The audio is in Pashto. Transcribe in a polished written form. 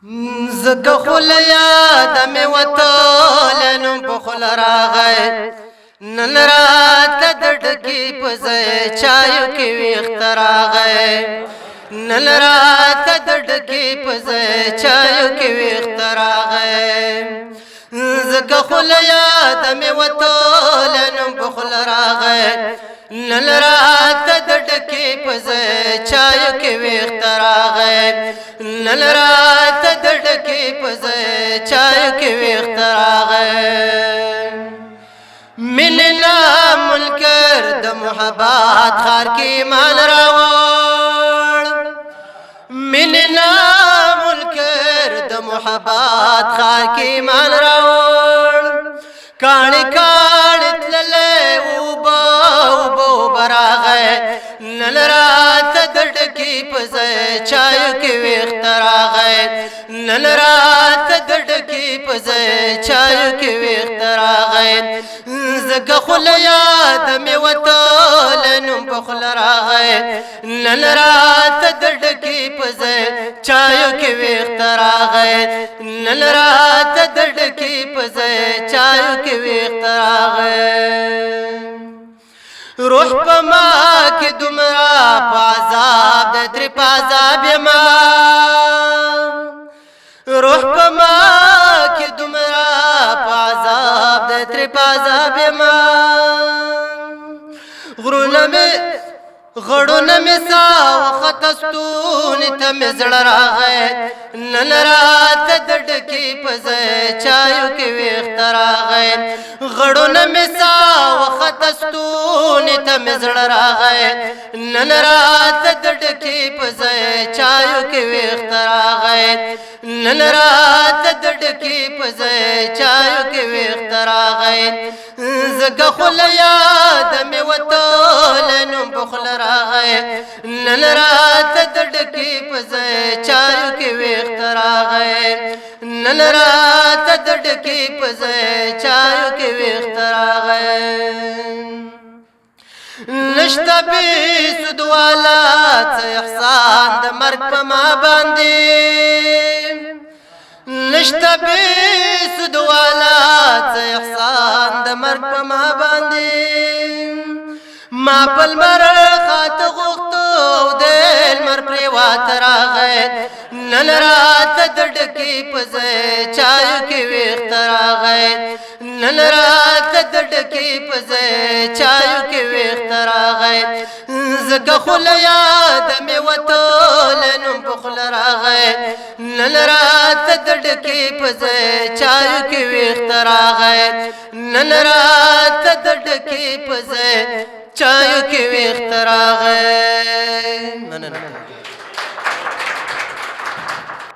زکه خل یاد مې وتل نو په خل راغی نن رات د ډکی په ځای چایو کې ویښ راغی نن رات د ډکی په ځای چایو کې ویښ راغی زکه خل یاد مې وتل نو په خل راغی نن رات د ډکی په ځای چایو کې ویښ راغی نن رات د ډکی په ځای چایو کې ویښ راغی ملنا منکر د محبت خار کې ایمان راوړ ملنا منکر د محبت خار کې ایمان راوړ کاڼ کاڼ تللې وبو براغه نن رات د ډکی په ځای چایو کې ویښ راغی نن رات د ډکی په ځای چایو کې ویښ راغی زکه خل یاد مې وتل نو په خل راغی نن رات د ډکی په ځای چایو کې ویښ راغی نن رات د ډکی په ځای چایو کې ویښ راغی روح په ما کې دومره په عذاب د تر په عذاب ما روح په ما کې دومره په عذاب د تر په عذاب ما غړونه مې ساو خطستون ته مې زړه راغی نن رات د ډکی په ځای چایو کې ویښ راغی غړونه مې ساو خطستون ته مې زړه راغی نن رات د ډکی په ځای چایو کې ویښ راغی نن رات د ډکی په ځای چایو کې ویښ راغی زکه خل یاد مې وتل نو په خل راغی نن رات د ډکی په ځای چایو کې ویښ راغی نن رات د ډکی په ځای چایو کې ویښ راغی نشته بې سود والا څه احسان د مرګ په ما باندې نشته بې سود والا څه احسان د مرګ په ما باندې ما پل مر خات غوښتو د لمر پریوات راغی نن رات د ډکی په ځای چایو کې ویښ راغی نن رات د ډکی په ځای چایو کې ویښ راغی زکه خل یاد مې وتل نو په خل راغی نن رات د ډکی په ځای چایو کې ویښ راغی نن رات د ډکی په ځای چایو کې ویښ راغی